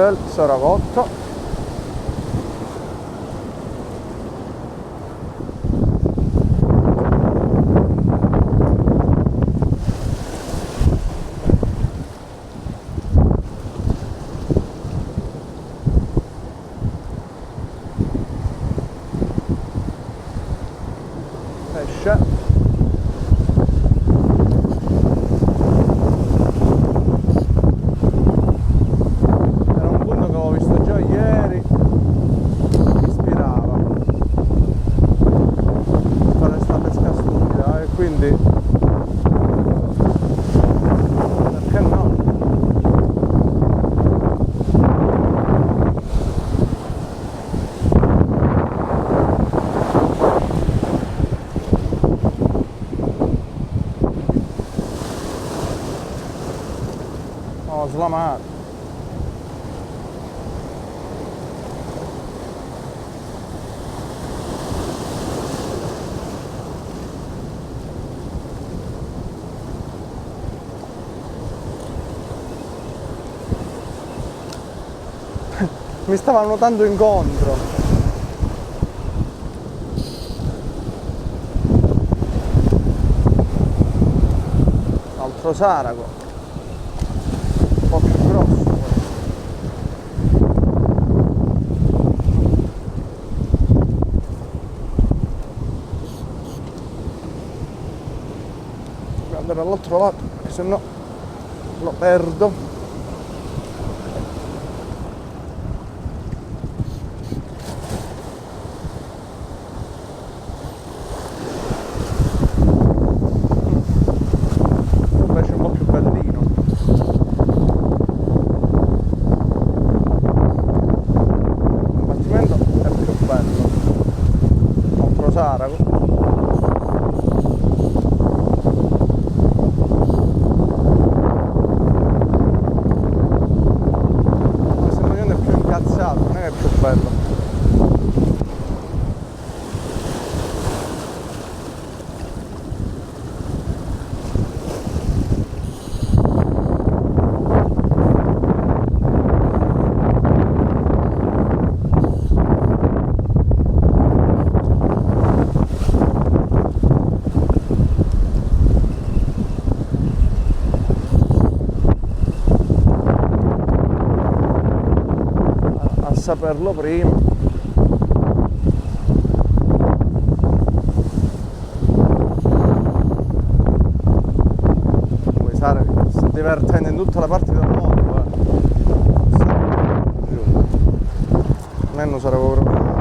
bel saragotto. Esce. Ho slamato. Mi stava nuotando incontro. Altro sarago. Un po' più grosso questo. Devo andare dall'altro lato perché sennò lo perdo. Invece è un po' più bellino. Sarago. Questo maglione è più incazzato, non è che è più bello. Saperlo prima. Poi Sara sta divertendo in tutta la parte del mondo, non è un Sarago proprio.